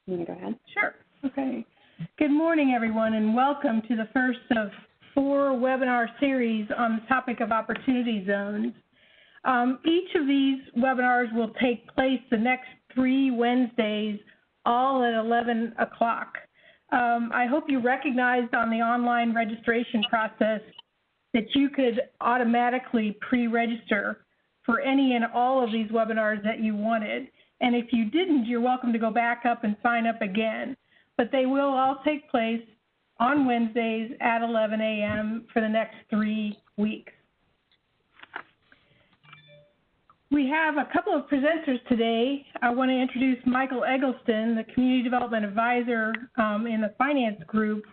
You want to go ahead? Sure. Okay. Good morning, everyone, and welcome to the first of 4 webinar series on the topic of opportunity zones. Each of these webinars will take place the next 3 Wednesdays, all at 11 o'clock. I hope you recognized on the online registration process that you could automatically pre-register for any and all of these webinars that you wanted. And if you didn't, you're welcome to go back up and sign up again. But they will all take place on Wednesdays at 11 a.m. for the next 3 weeks. We have a couple of presenters today. I want to introduce Michael Eggleston, the Community Development Advisor in the Finance Group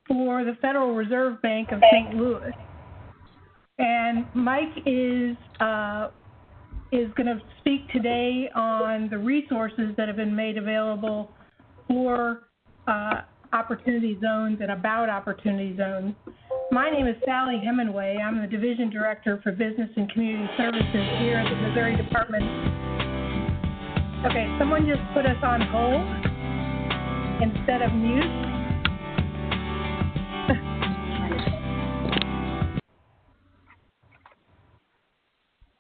for the Federal Reserve Bank of St. Louis. And Mike is going to speak today on the resources that have been made available for opportunity zones and about opportunity zones. My name is Sally Hemingway. I'm the Division Director for Business and Community Services here at the Missouri Department. Okay, someone just put us on hold instead of mute.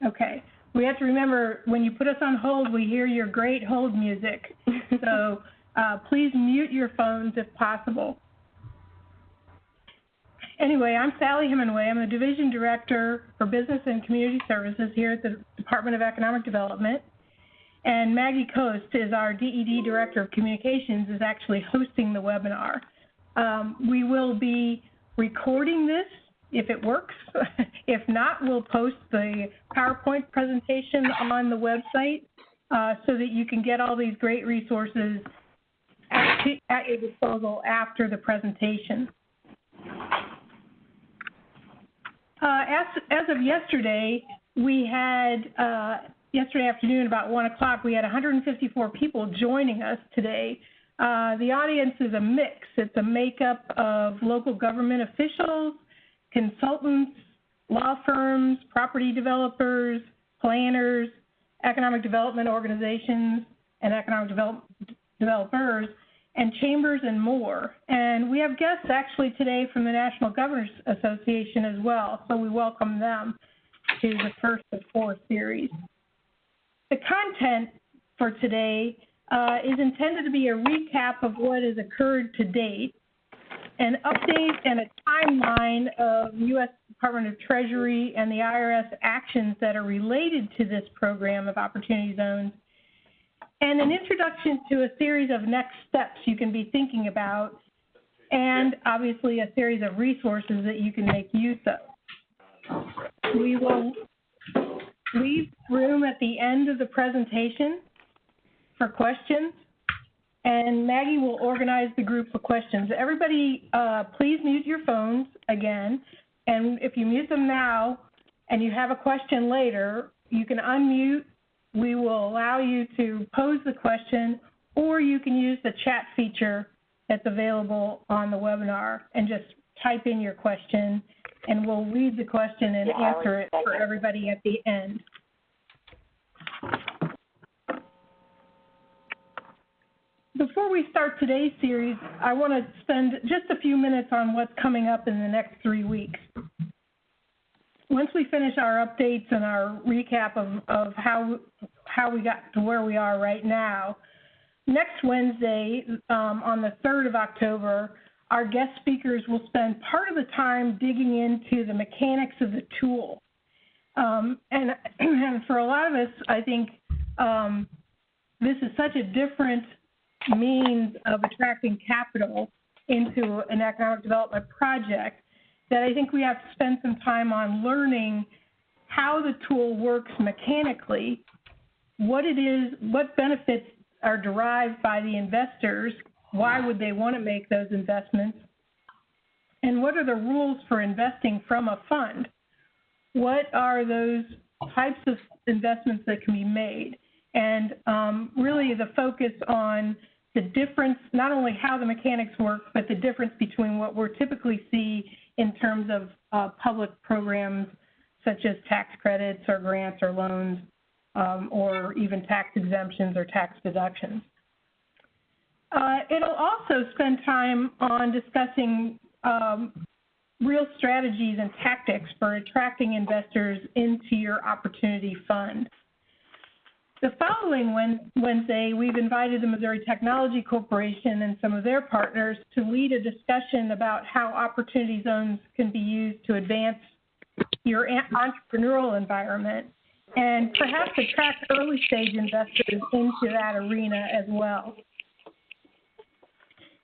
Okay. We have to remember, when you put us on hold, we hear your great hold music. So please mute your phones if possible. Anyway, I'm Sally Hemingway. I'm the Division Director for Business and Community Services here at the Department of Economic Development. And Maggie Coast is our DED Director of Communications, is actually hosting the webinar. We will be recording this if it works. If not, we'll post the PowerPoint presentation on the website so that you can get all these great resources at your disposal after the presentation. As of yesterday, we had, yesterday afternoon about 1 o'clock, we had 154 people joining us today. The audience is a mix. It's a makeup of local government officials, consultants, law firms, property developers, planners, economic development organizations, and economic developers, and chambers and more. And we have guests actually today from the National Governors Association as well, so we welcome them to the first of 4 series. The content for today is intended to be a recap of what has occurred to date, an update and a timeline of U.S. Department of Treasury and the IRS actions that are related to this program of Opportunity Zones, and an introduction to a series of next steps you can be thinking about, and obviously a series of resources that you can make use of. We will leave room at the end of the presentation for questions, and Maggie will organize the group for questions. Everybody, please mute your phones again, and if you mute them now and you have a question later, you can unmute. We will allow you to pose the question, or you can use the chat feature that's available on the webinar and just type in your question, and we'll read the question and answer it for everybody at the end. Before we start today's series, I want to spend just a few minutes on what's coming up in the next 3 weeks. Once we finish our updates and our recap of how we got to where we are right now, next Wednesday, on the 3rd of October, our guest speakers will spend part of the time digging into the mechanics of the tool. And for a lot of us, I think this is such a different means of attracting capital into an economic development project that I think we have to spend some time on learning how the tool works mechanically, what it is, what benefits are derived by the investors, why would they want to make those investments, and what are the rules for investing from a fund? What are those types of investments that can be made? And really the focus on the difference, not only how the mechanics work, but the difference between what we're typically see in terms of public programs such as tax credits or grants or loans, or even tax exemptions or tax deductions. It'll also spend time on discussing real strategies and tactics for attracting investors into your opportunity fund. The following Wednesday, we've invited the Missouri Technology Corporation and some of their partners to lead a discussion about how opportunity zones can be used to advance your entrepreneurial environment and perhaps attract early stage investors into that arena as well.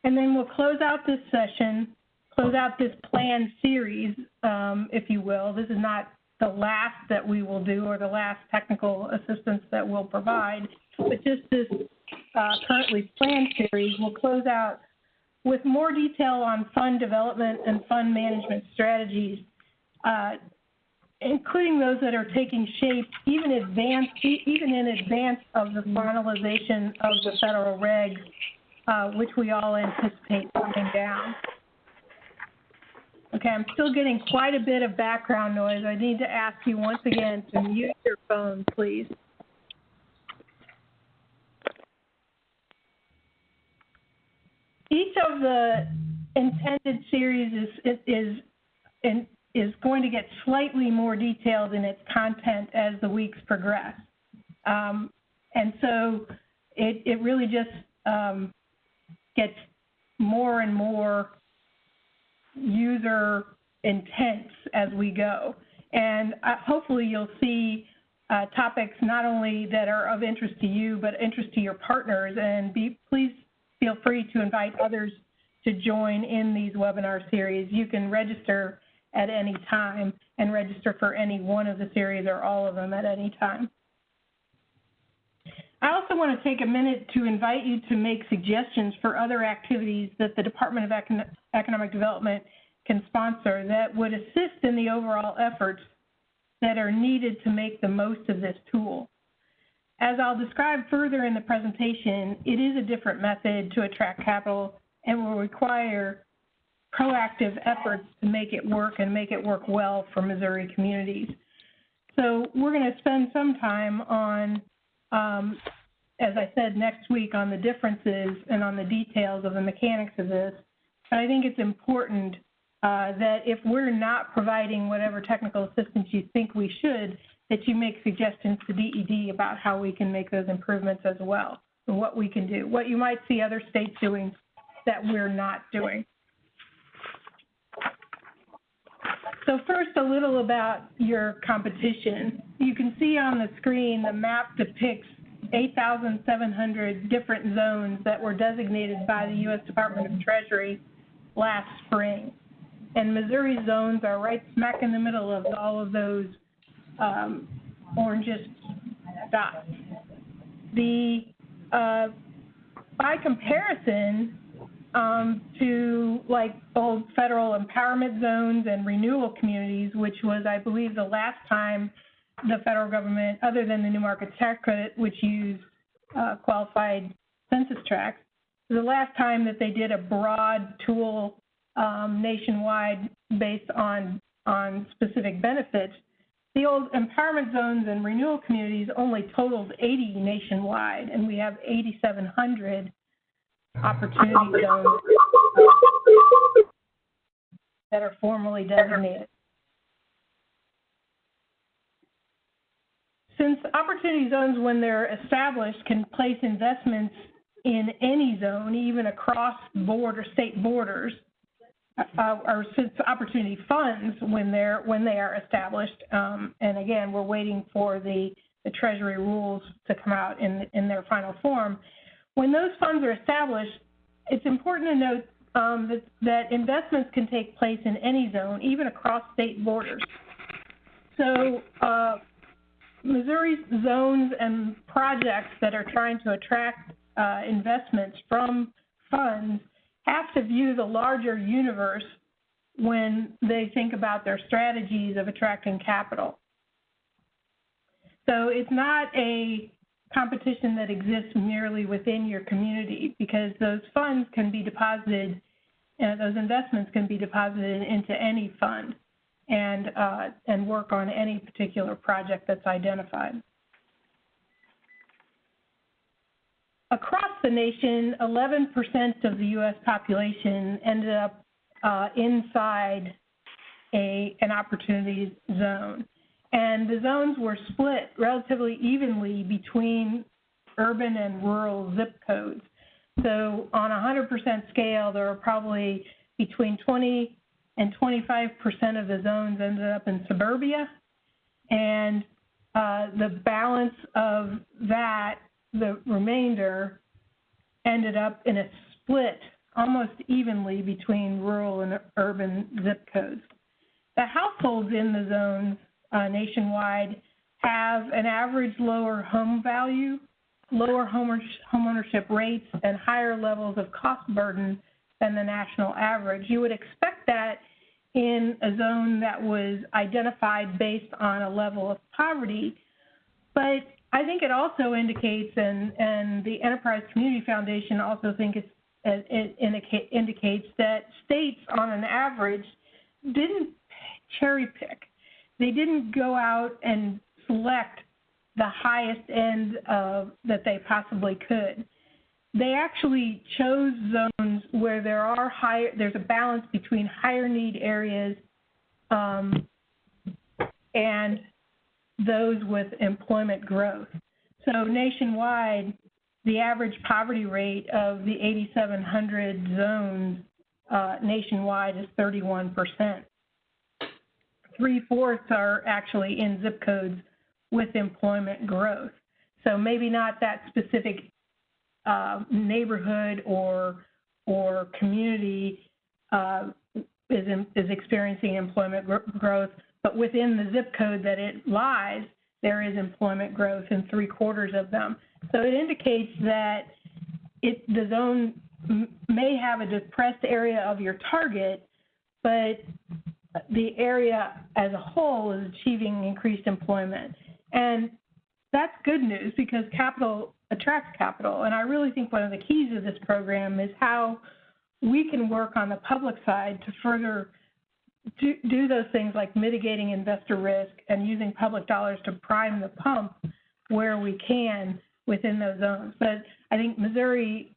And then we'll close out this session, close out this planned series, if you will. This is not the last that we will do or the last technical assistance that we'll provide, but just this currently planned series will close out with more detail on fund development and fund management strategies, including those that are taking shape even in advance of the finalization of the federal regs, which we all anticipate coming down. Okay, I'm still getting quite a bit of background noise. I need to ask you once again to mute your phone, please. Each of the intended series is going to get slightly more detailed in its content as the weeks progress. And so it really just gets more and more user intense as we go. And hopefully you'll see topics not only that are of interest to you, but interest to your partners. And please feel free to invite others to join in these webinar series. You can register at any time and register for any one of the series or all of them at any time. I also want to take a minute to invite you to make suggestions for other activities that the Department of Economic Development can sponsor that would assist in the overall efforts that are needed to make the most of this tool. As I'll describe further in the presentation, it is a different method to attract capital and will require proactive efforts to make it work and make it work well for Missouri communities. So we're going to spend some time on as I said, next week on the differences and on the details of the mechanics of this. But I think it's important that if we're not providing whatever technical assistance you think we should, that you make suggestions to DED about how we can make those improvements as well, and what we can do, what you might see other states doing that we're not doing. So first, a little about your competition. You can see on the screen the map depicts 8,700 different zones that were designated by the U.S. Department of Treasury last spring. And Missouri zones are right smack in the middle of all of those orangish dots. By comparison to like old federal empowerment zones and renewal communities, which was, I believe, the last time the federal government, other than the New Markets Tax Credit, which used qualified census tracts, the last time that they did a broad tool nationwide based on specific benefits. The old empowerment zones and renewal communities only totaled 80 nationwide, and we have 8,700 opportunity zones that are formally designated. Since opportunity zones, when they're established, can place investments in any zone, even across state borders, or since opportunity funds, when they are established, and again, we're waiting for the Treasury rules to come out in their final form. When those funds are established, it's important to note that investments can take place in any zone, even across state borders. So Missouri's zones and projects that are trying to attract investments from funds have to view the larger universe when they think about their strategies of attracting capital. So it's not a competition that exists merely within your community, because those funds can be deposited, those investments can be deposited into any fund and work on any particular project that's identified. across the nation, 11% of the U.S. population ended up inside an opportunity zone. And the zones were split relatively evenly between urban and rural zip codes. So on a 100% scale, there were probably between 20 and 25% of the zones ended up in suburbia. And the balance of that, the remainder, ended up in a split almost evenly between rural and urban zip codes. The households in the zones nationwide have an average lower home value, lower homeownership rates, and higher levels of cost burden than the national average. You would expect that in a zone that was identified based on a level of poverty, but I think it also indicates, and the Enterprise Community Foundation also think it indicates that states on an average didn't cherry pick. They didn't go out and select the highest end that they possibly could. They actually chose zones where there's a balance between higher need areas and those with employment growth. So nationwide, the average poverty rate of the 8,700 zones nationwide is 31%. 3/4 are actually in zip codes with employment growth. So maybe not that specific neighborhood or community is experiencing employment growth, but within the zip code that it lies, there is employment growth in 3/4 of them. So it indicates that the zone may have a depressed area of your target, but the area as a whole is achieving increased employment. And that's good news because capital attracts capital. And I really think one of the keys of this program is how we can work on the public side to further do those things like mitigating investor risk and using public dollars to prime the pump where we can within those zones. But I think Missouri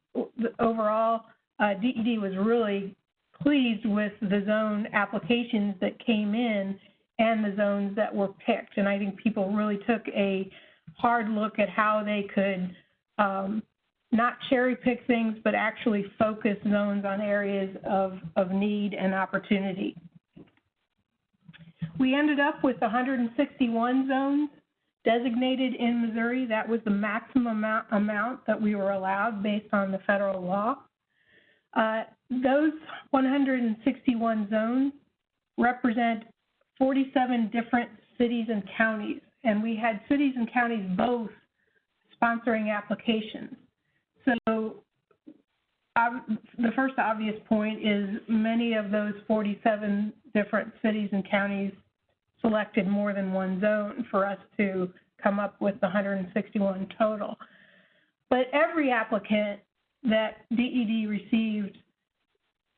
overall, DED was really pleased with the zone applications that came in and the zones that were picked. And I think people really took a hard look at how they could not cherry pick things, but actually focus zones on areas of need and opportunity. We ended up with 161 zones designated in Missouri. That was the maximum amount that we were allowed based on the federal law. Those 161 zones represent 47 different cities and counties, and we had cities and counties both sponsoring applications. So the first obvious point is many of those 47 different cities and counties selected more than one zone for us to come up with the 161 total. But every applicant that DED received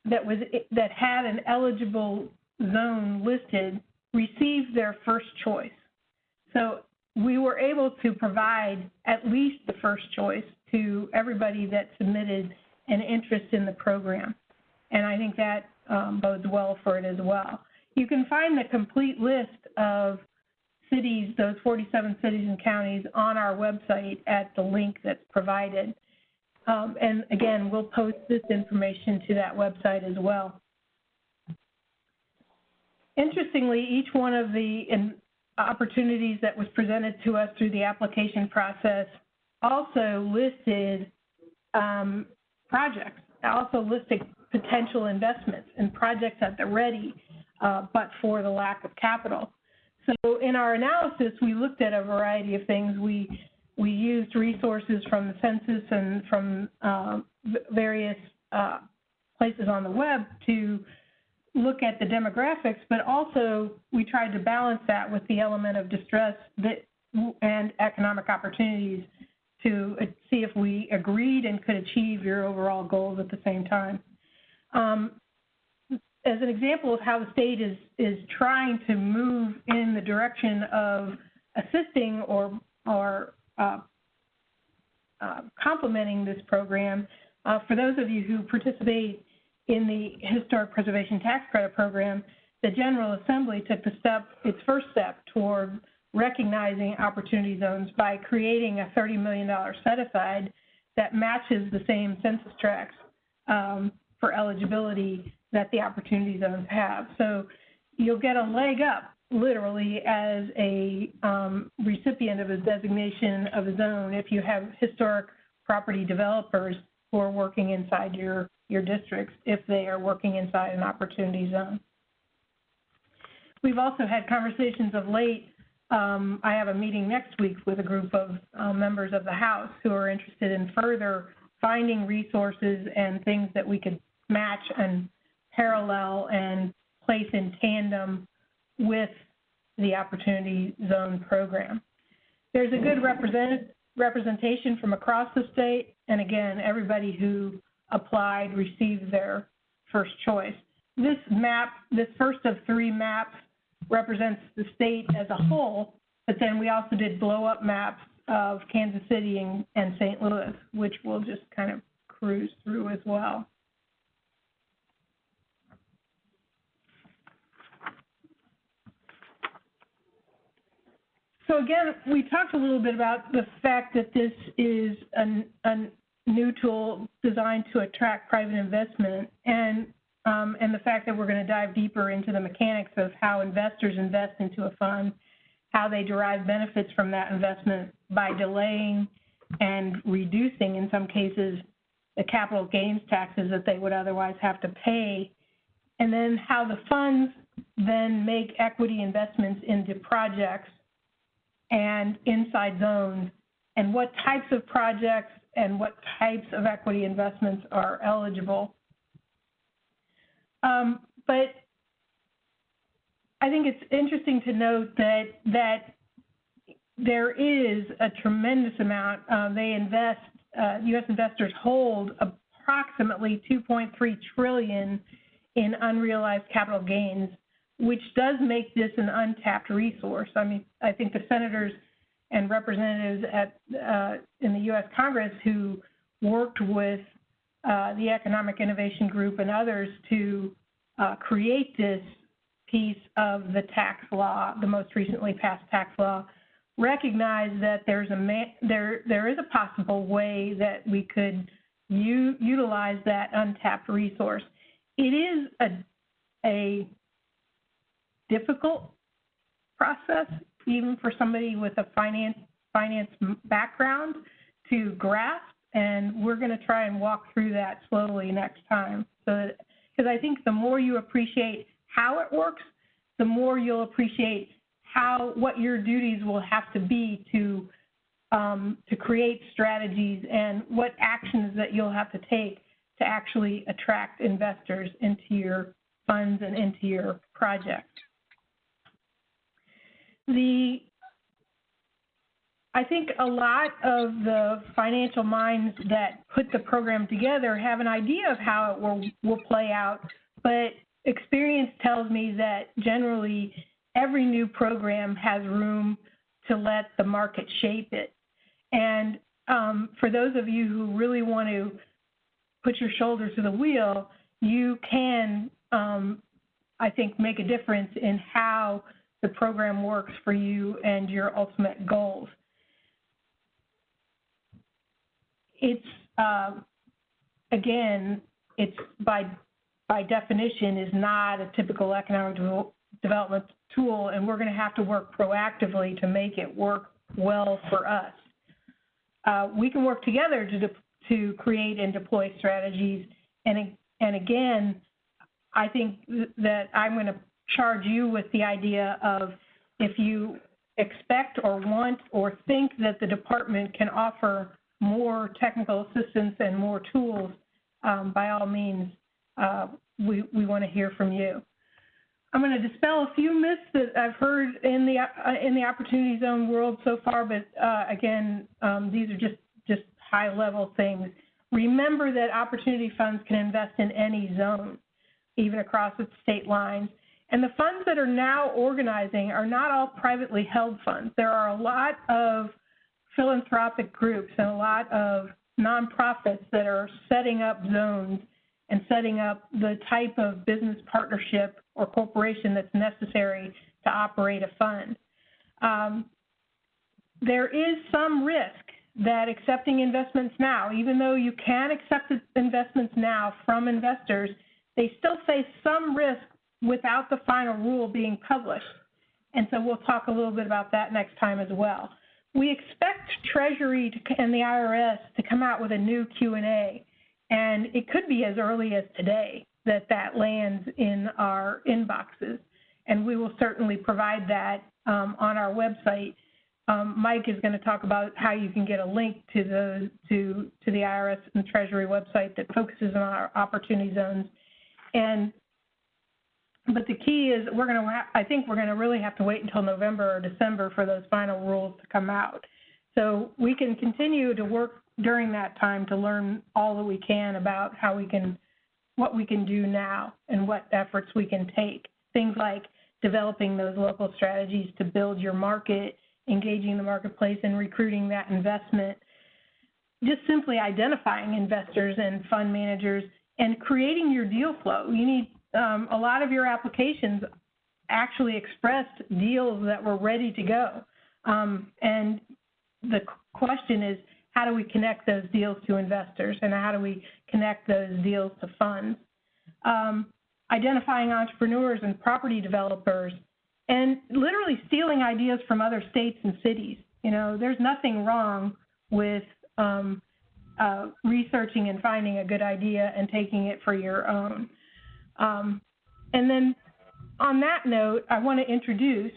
that had an eligible zone listed received their first choice. So we were able to provide at least the first choice to everybody that submitted an interest in the program. And I think that bodes well for it as well. You can find the complete list of cities, those 47 cities and counties, on our website at the link that's provided. And again, we'll post this information to that website as well. Interestingly, each one of the opportunities that was presented to us through the application process also listed projects, also listed potential investments and projects at the ready, but for the lack of capital. So in our analysis, we looked at a variety of things. We used resources from the census and from various places on the web to look at the demographics, but also we tried to balance that with the element of distress and economic opportunities to see if we agreed and could achieve your overall goals at the same time. As an example of how the state is trying to move in the direction of assisting or complementing this program, for those of you who participate in the Historic Preservation Tax Credit Program, the General Assembly took its first step toward recognizing opportunity zones by creating a $30 million set-aside that matches the same census tracts for eligibility that the opportunity zones have. So you'll get a leg up, literally, as a recipient of a designation of a zone if you have historic property developers who are working inside your districts if they are working inside an opportunity zone. We've also had conversations of late. I have a meeting next week with a group of members of the House who are interested in further finding resources and things that we could match and parallel and place in tandem with the Opportunity Zone program. There's a good representation from across the state, and again, everybody who applied received their first choice. This map, this first of three maps, represents the state as a whole, but then we also did blow-up maps of Kansas City and St. Louis, which we'll just kind of cruise through as well. So again, we talked a little bit about the fact that this is a new tool designed to attract private investment, and the fact that we're going to dive deeper into the mechanics of how investors invest into a fund, how they derive benefits from that investment by delaying and reducing, in some cases, the capital gains taxes that they would otherwise have to pay, and then how the funds then make equity investments into projects and inside zones, and what types of projects and what types of equity investments are eligible. But I think it's interesting to note that there is a tremendous amount. U.S. investors hold approximately $2.3 trillion in unrealized capital gains, which does make this an untapped resource. I mean, I think the senators and representatives in the U.S. Congress who worked with the Economic Innovation Group and others to create this piece of the tax law, the most recently passed tax law, recognize that there is a possible way that we could utilize that untapped resource. It is a difficult process, even for somebody with a finance background, to grasp, and we're going to try and walk through that slowly next time. So, because I think the more you appreciate how it works, the more you'll appreciate what your duties will have to be to create strategies and what actions that you'll have to take to actually attract investors into your funds and into your projects. I think a lot of the financial minds that put the program together have an idea of how it will play out, but experience tells me that generally every new program has room to let the market shape it. And for those of you who really want to put your shoulder to the wheel, you can, I think, make a difference in how the program works for you and your ultimate goals. It's, again, it's by definition is not a typical economic development tool, and we're going to have to work proactively to make it work well for us. We can work together to create and deploy strategies, and again, I think that I'm going to charge you with the idea of, if you expect or want or think that the department can offer more technical assistance and more tools, by all means, we want to hear from you. I'm going to dispel a few myths that I've heard in the Opportunity Zone world so far, but again, these are just high-level things. Remember that opportunity funds can invest in any zone, even across its state lines. And the funds that are now organizing are not all privately held funds. There are a lot of philanthropic groups and a lot of nonprofits that are setting up zones and setting up the type of business partnership or corporation that's necessary to operate a fund. There is some risk that accepting investments now, even though you can accept investments now from investors, they still face some risk without the final rule being published. And so we'll talk a little bit about that next time as well. We expect Treasury and the IRS to come out with a new Q&A, and it could be as early as today that lands in our inboxes, and we will certainly provide that on our website. Mike is going to talk about how you can get a link to the IRS and Treasury website that focuses on our opportunity zones. But the key is I think we're going to really have to wait until November or December for those final rules to come out. So we can continue to work during that time to learn all that we can about what we can do now and what efforts we can take. Things like developing those local strategies to build your market, engaging the marketplace and recruiting that investment, just simply identifying investors and fund managers and creating your deal flow. You need a lot of your applications actually expressed deals that were ready to go. And the question is, how do we connect those deals to investors, and how do we connect those deals to funds? Identifying entrepreneurs and property developers, and literally stealing ideas from other states and cities. You know, there's nothing wrong with researching and finding a good idea and taking it for your own. And then on that note, I want to introduce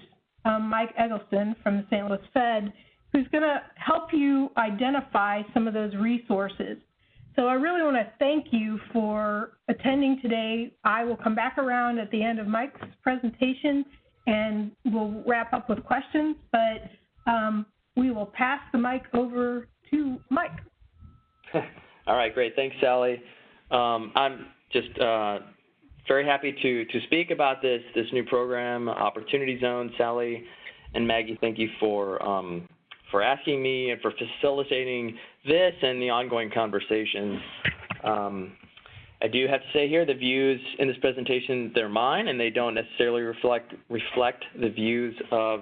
Mike Eggleston from the St. Louis Fed, who's going to help you identify some of those resources. So I really want to thank you for attending today. I will come back around at the end of Mike's presentation and we'll wrap up with questions, but we will pass the mic over to Mike. All right, great. Thanks, Sally. I'm just very happy to speak about this new program, Opportunity Zone. Sally and Maggie, thank you for asking me and for facilitating this and the ongoing conversations. I do have to say here, the views in this presentation, they're mine, and they don't necessarily reflect the views of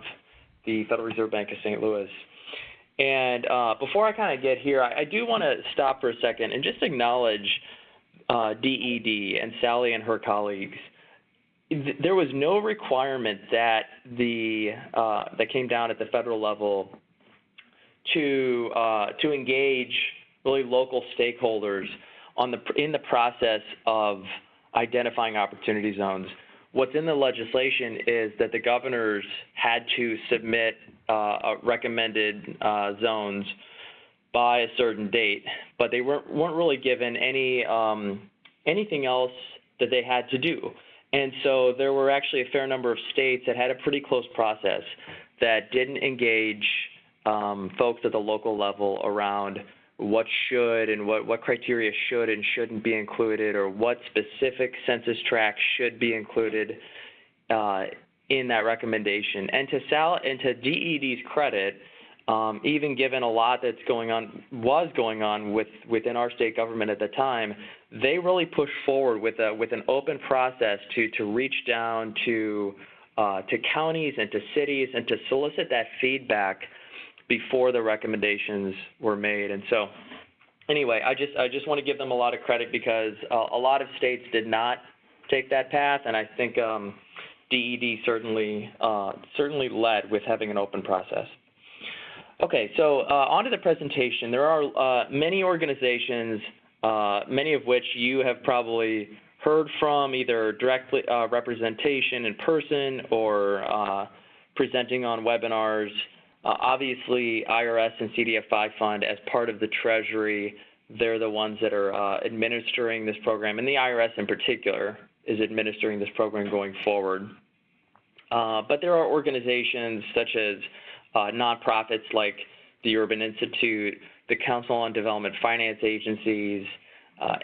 the Federal Reserve Bank of St. Louis. And before I kind of get here, I do want to stop for a second and just acknowledge DED and Sally and her colleagues. There was no requirement that that came down at the federal level to engage really local stakeholders in the process of identifying opportunity zones. What's in the legislation is that the governors had to submit recommended zones by a certain date, but they weren't really given anything else that they had to do. And so there were actually a fair number of states that had a pretty close process that didn't engage folks at the local level around what should and what criteria should and shouldn't be included, or what specific census tracts should be included in that recommendation. And to DED's credit, even given a lot that's was going on within our state government at the time, they really pushed forward with an open process to reach down to counties and to cities and to solicit that feedback before the recommendations were made. And so anyway, I just want to give them a lot of credit, because a lot of states did not take that path, and I think DED certainly led with having an open process. Okay, so on to the presentation. There are many organizations, many of which you have probably heard from, either directly representation in person or presenting on webinars. Obviously, IRS and CDFI Fund, as part of the Treasury, they're the ones that are administering this program, and the IRS in particular is administering this program going forward. But there are organizations such as nonprofits like the Urban Institute, the Council on Development Finance Agencies,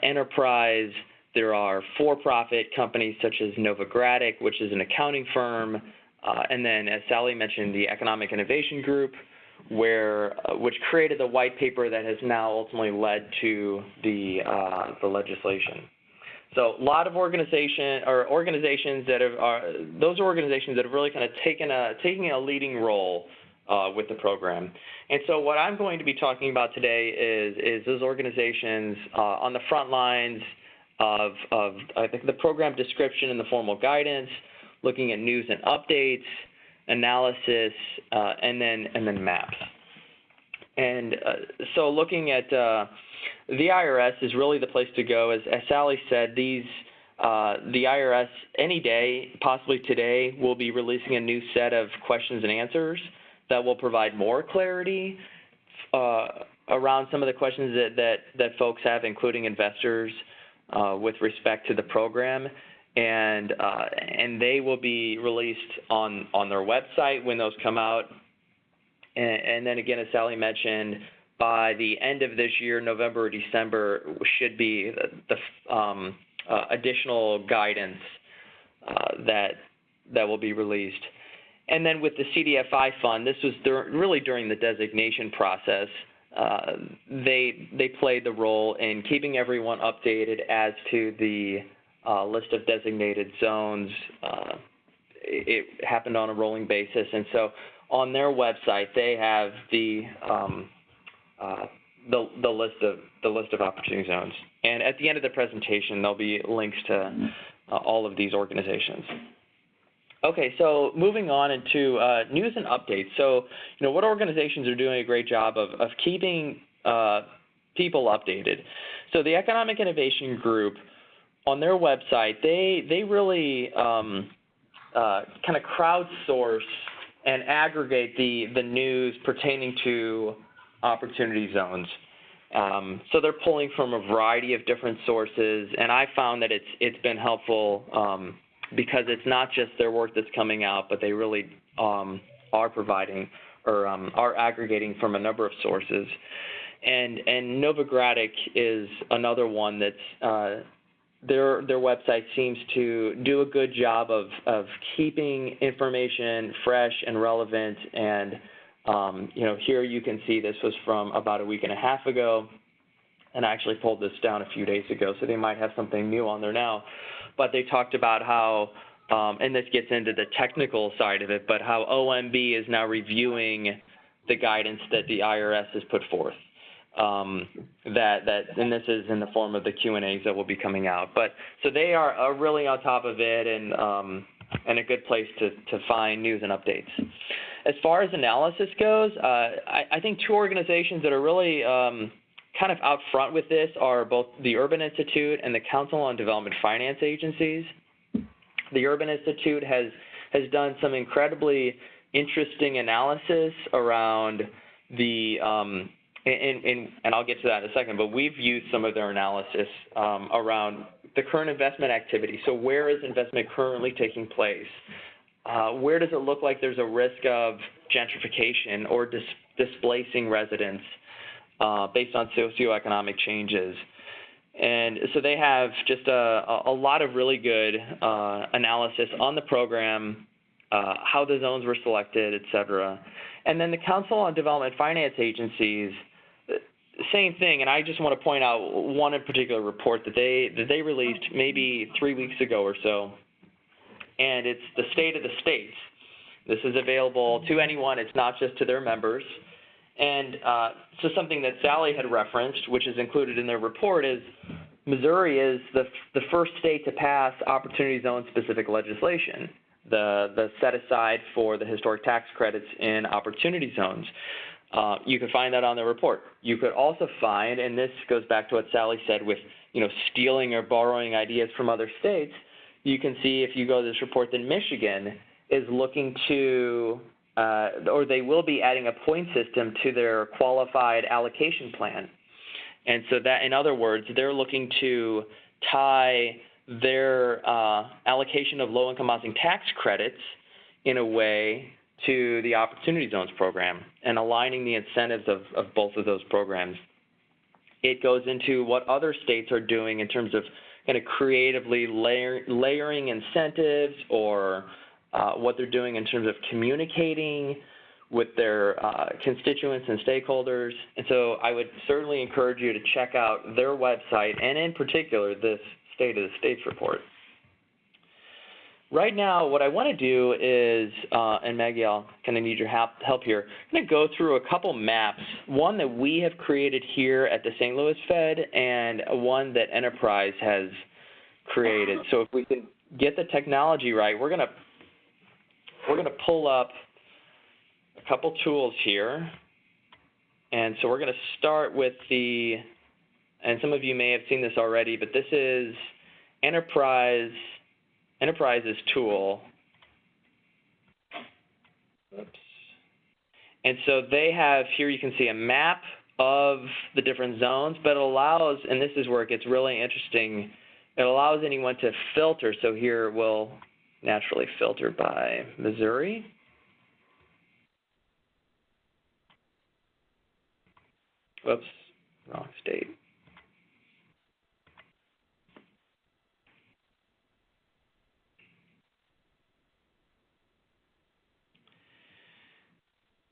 Enterprise. There are for-profit companies such as Novogradic, which is an accounting firm, and then, as Sally mentioned, the Economic Innovation Group, which created the white paper that has now ultimately led to the legislation. So a lot of organizations that have really kind of taking a leading role with the program. And so what I'm going to be talking about today is those organizations on the front lines of I think the program description and the formal guidance, looking at news and updates, analysis, and then maps. And so looking at the IRS is really the place to go. As Sally said, the IRS any day, possibly today, will be releasing a new set of questions and answers that will provide more clarity around some of the questions that folks have, including investors, with respect to the program. And they will be released on their website when those come out. And then again, as Sally mentioned, by the end of this year, November or December, should be the additional guidance that will be released. And then with the CDFI Fund, this was really during the designation process. They played the role in keeping everyone updated as to the list of designated zones. It happened on a rolling basis, and so on their website they have the list of opportunity zones. And at the end of the presentation, there'll be links to all of these organizations. Okay, so moving on into news and updates. So, what organizations are doing a great job of keeping people updated. So the Economic Innovation Group, on their website, they really kind of crowdsource and aggregate the news pertaining to opportunity zones. So they're pulling from a variety of different sources, and I found that it's been helpful because it's not just their work that's coming out, but they really are providing or are aggregating from a number of sources. And Novogradac is another one that's their website seems to do a good job of keeping information fresh and relevant. And here you can see this was from about a week and a half ago, and I actually pulled this down a few days ago, so they might have something new on there now. But they talked about how, and this gets into the technical side of it, but how OMB is now reviewing the guidance that the IRS has put forth. And this is in the form of the Q&As that will be coming out. But so they are really on top of it and a good place to find news and updates. As far as analysis goes, I think two organizations that are really kind of out front with this are both the Urban Institute and the Council on Development Finance Agencies. The Urban Institute has done some incredibly interesting analysis around the and I'll get to that in a second, but we've used some of their analysis around the current investment activity. So where is investment currently taking place? Where does it look like there's a risk of gentrification or displacing residents based on socioeconomic changes? And so they have just a lot of really good analysis on the program, how the zones were selected, et cetera. And then the Council on Development Finance Agencies, same thing, and I just want to point out one in particular report that they released maybe 3 weeks ago or so, and it's the State of the States. This is available to anyone. It's not just to their members. And so something that Sally had referenced, which is included in their report, is Missouri is the first state to pass Opportunity Zone specific legislation, the set aside for the historic tax credits in Opportunity Zones. You can find that on the report. You could also find, and this goes back to what Sally said with stealing or borrowing ideas from other states, you can see if you go to this report that Michigan is looking to or they will be adding a point system to their qualified allocation plan. And so that, in other words, they're looking to tie their allocation of low-income housing tax credits in a way to the Opportunity Zones program and aligning the incentives of both of those programs. It goes into what other states are doing in terms of kind of creatively layering incentives or what they're doing in terms of communicating with their constituents and stakeholders. And so I would certainly encourage you to check out their website, and in particular, this State of the States report. Right now, what I want to do is, and Maggie, I'll kind of need your help here, I'm going to go through a couple maps, one that we have created here at the St. Louis Fed and one that Enterprise has created. So if we can get the technology right, we're going to pull up a couple tools here. And so we're going to start with the, and some of you may have seen this already, but this is Enterprise's tool. Oops. And so they have, here you can see a map of the different zones, but it allows, and this is where it gets really interesting, it allows anyone to filter. So here we'll naturally filter by Missouri. Whoops, wrong state.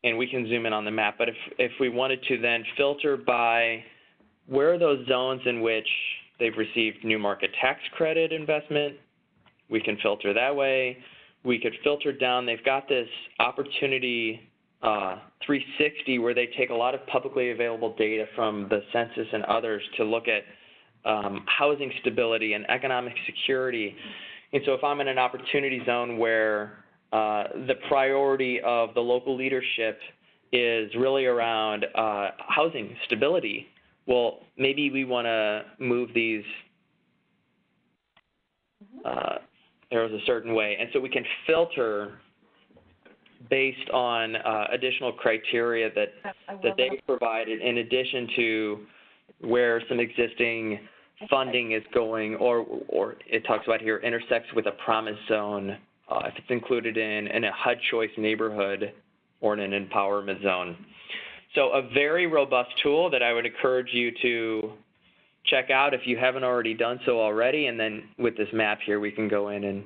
And we can zoom in on the map, but if we wanted to then filter by where are those zones in which they've received new market tax credit investment, we can filter that way. We could filter down, they've got this opportunity 360 where they take a lot of publicly available data from the census and others to look at housing stability and economic security. And so if I'm in an opportunity zone where the priority of the local leadership is really around housing stability, well, maybe we want to move these arrows a certain way. And so we can filter based on additional criteria that they've provided in addition to where some existing funding is going, or it talks about here intersects with a promise zone if it's included in a HUD choice neighborhood or in an empowerment zone. So a very robust tool that I would encourage you to check out if you haven't already done so already. And then with this map here, we can go in and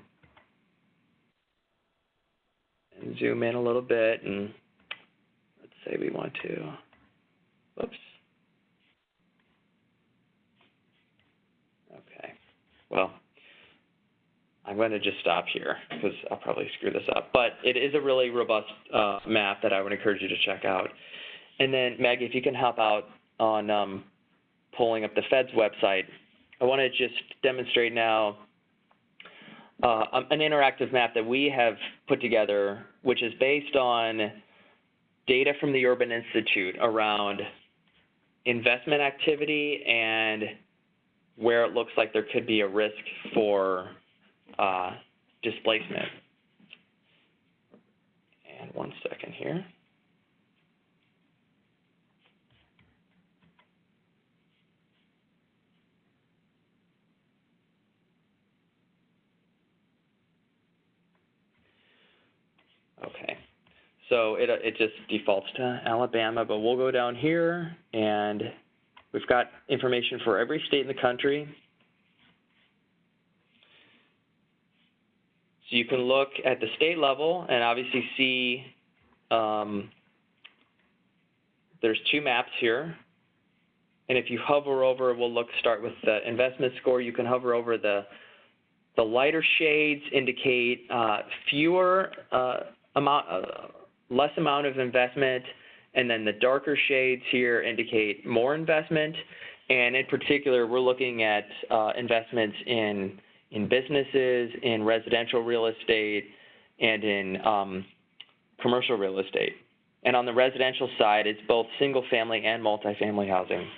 zoom in a little bit. And let's say we want to, whoops. Okay, well, I'm going to just stop here because I'll probably screw this up. But it is a really robust map that I would encourage you to check out. And then, Maggie, if you can help out on pulling up the Fed's website, I want to just demonstrate now an interactive map that we have put together, which is based on data from the Urban Institute around investment activity and where it looks like there could be a risk for displacement. And one second here. Okay, so it just defaults to Alabama, but we'll go down here and we've got information for every state in the country. So you can look at the state level and obviously see there's two maps here. And if you hover over, we'll start with the investment score. You can hover over the lighter shades indicate less amount of investment, and then the darker shades here indicate more investment. And in particular, we're looking at investments in businesses, in residential real estate, and in commercial real estate. And on the residential side, it's both single-family and multifamily housing.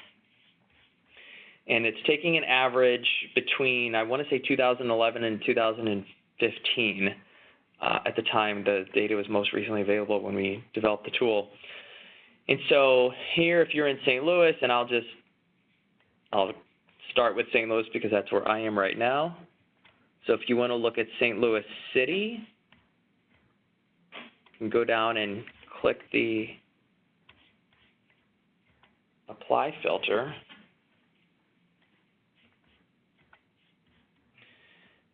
And it's taking an average between, I want to say 2011 and 2015. At the time, the data was most recently available when we developed the tool. And so here, if you're in St. Louis, and I'll start with St. Louis because that's where I am right now. So if you want to look at St. Louis City, you can go down and click the apply filter.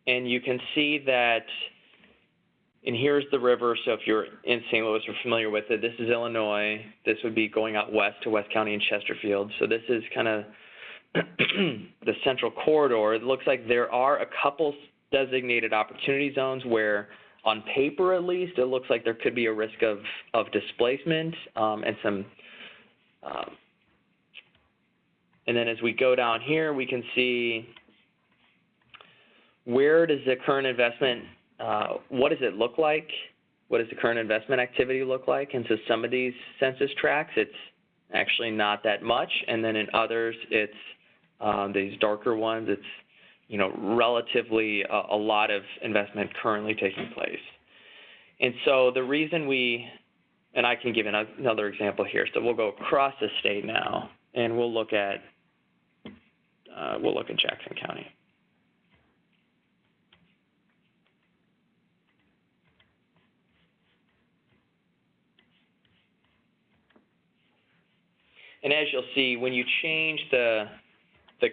And you can see that And here's the river. So if you're in St. Louis or familiar with it, this is Illinois. This would be going out west to West County and Chesterfield. So this is kind of the central corridor. It looks like there are a couple designated opportunity zones where, on paper at least, it looks like there could be a risk of displacement and some. And then as we go down here, we can see where does the current investment, what does it look like? What does the current investment activity look like? And so some of these census tracts, it's actually not that much. And then in others, it's these darker ones, it's, you know, relatively a lot of investment currently taking place. And so the reason and I can give another example here. So we'll go across the state now, and we'll look at Jackson County. And as you'll see, when you change the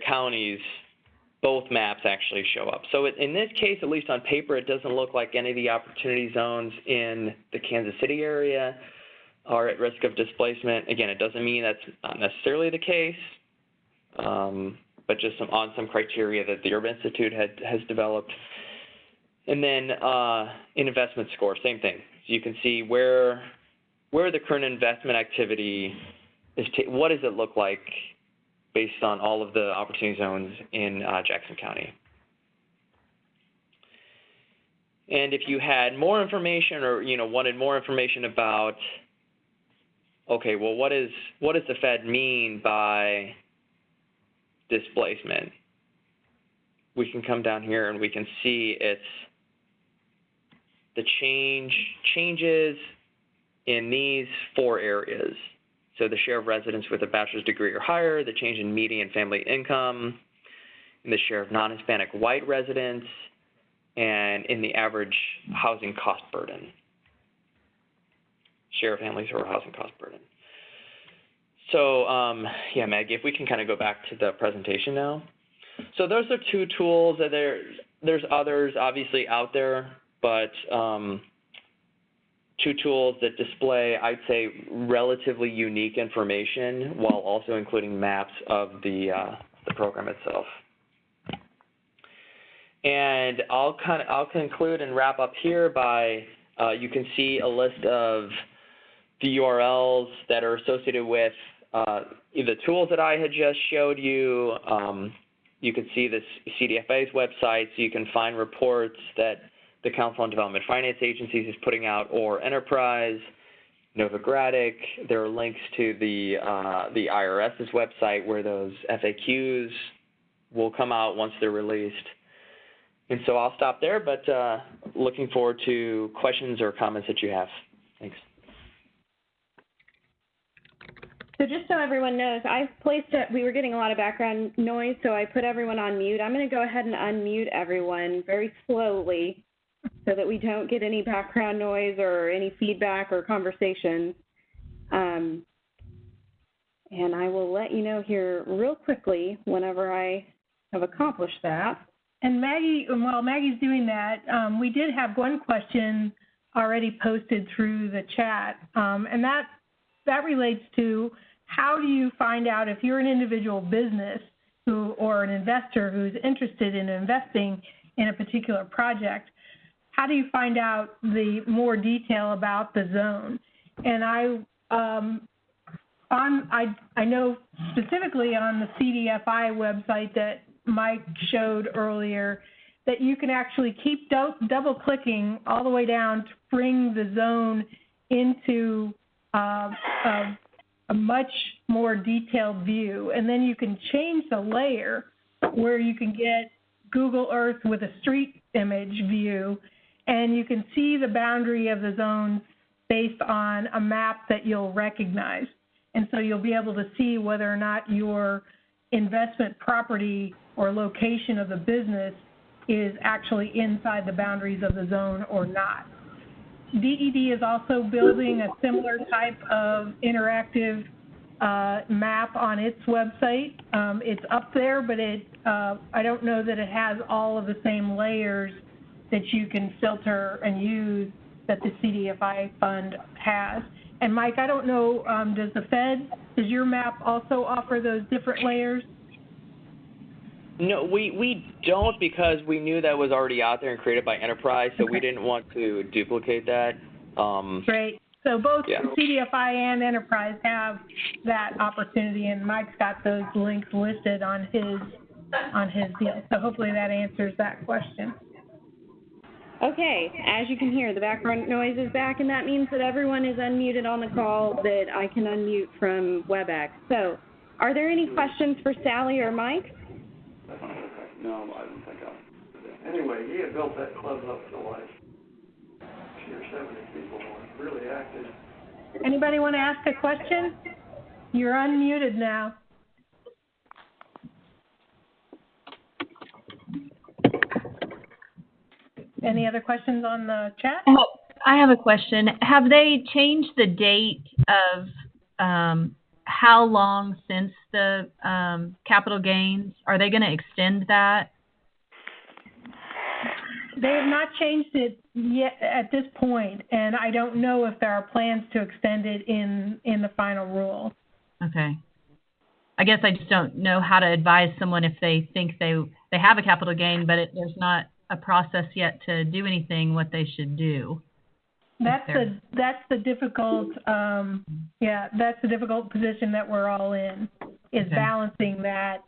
counties, both maps actually show up. So in this case, at least on paper, it doesn't look like any of the opportunity zones in the Kansas City area are at risk of displacement. Again, it doesn't mean that's not necessarily the case, but just on some criteria that the Urban Institute has developed. And then in investment score, same thing. So you can see where the current investment activity is, what does it look like based on all of the opportunity zones in Jackson County. And if you had more information, or wanted more information about, okay, well, what does the Fed mean by displacement? We can come down here and we can see it's the changes in these 4 areas. So the share of residents with a bachelor's degree or higher, the change in median family income, and the share of non-Hispanic white residents, and in the average housing cost burden. Share of families who are housing cost burden. So yeah, Maggie, if we can kind of go back to the presentation now. So those are 2 tools. There's others obviously out there, but 2 tools that display, I'd say, relatively unique information while also including maps of the program itself. And I'll conclude and wrap up here by you can see a list of the URLs that are associated with the tools that I had just showed you. You can see this CDFI's website, so you can find reports that the Council on Development Finance Agencies is putting out, or Enterprise, Novogradac. There are links to the IRS's website where those FAQs will come out once they're released. And so I'll stop there, but looking forward to questions or comments that you have. Thanks. So just so everyone knows, I've placed it, we were getting a lot of background noise, so I put everyone on mute. I'm going to go ahead and unmute everyone very slowly so that we don't get any background noise or any feedback or conversation. And I will let you know here real quickly whenever I have accomplished that. And Maggie, while Maggie's doing that, we did have one question already posted through the chat, and that relates to how do you find out if you're an individual business or an investor who's interested in investing in a particular project, how do you find out the more detail about the zone? And I know specifically on the CDFI website that Mike showed earlier that you can actually keep double clicking all the way down to bring the zone into a much more detailed view. And then you can change the layer where you can get Google Earth with a street image view, and you can see the boundary of the zone based on a map that you'll recognize. And so you'll be able to see whether or not your investment property or location of the business is actually inside the boundaries of the zone or not. DED is also building a similar type of interactive map on its website. It's up there, but I don't know that it has all of the same layers that you can filter and use that the CDFI Fund has. And Mike, I don't know, does your map also offer those different layers? No, we don't, because we knew that was already out there and created by Enterprise, so we didn't want to duplicate that. Great. So both Yeah. CDFI and Enterprise have that opportunity, and Mike's got those links listed on his deal. So hopefully that answers that question. Okay, as you can hear, the background noise is back, and that means that everyone is unmuted on the call that I can unmute from WebEx. So, are there any questions for Sally or Mike? No, I don't think I. Anyway, he had built that club up to like 60 or 70 people, really active. Anybody want to ask a question? You're unmuted now. Any other questions on the chat? I have a question. Have they changed the date of how long since the capital gains? Are they going to extend that? They have not changed it yet at this point, and I don't know if there are plans to extend it in the final rule. Okay. I guess I just don't know how to advise someone if they think they have a capital gain, but there's not a process yet to do anything, what they should do. That's the difficult that's the difficult position that we're all in, is balancing that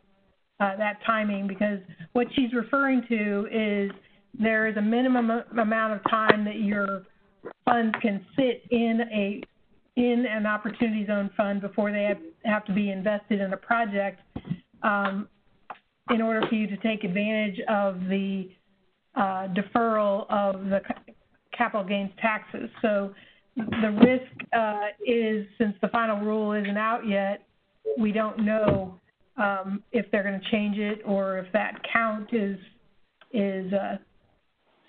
timing, because what she's referring to is there is a minimum amount of time that your funds can sit in an opportunity zone fund before they have to be invested in a project in order for you to take advantage of the deferral of the capital gains taxes. So the risk is, since the final rule isn't out yet, we don't know if they're going to change it or if that count is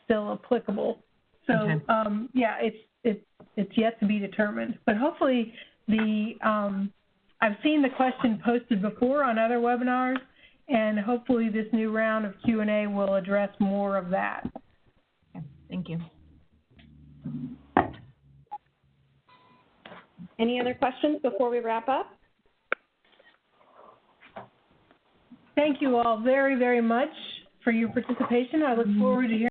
still applicable. So it's yet to be determined. But hopefully I've seen the question posted before on other webinars, and hopefully this new round of Q&A will address more of that. Okay, thank you. Any other questions before we wrap up? Thank you all very, very much for your participation. I look forward to hearing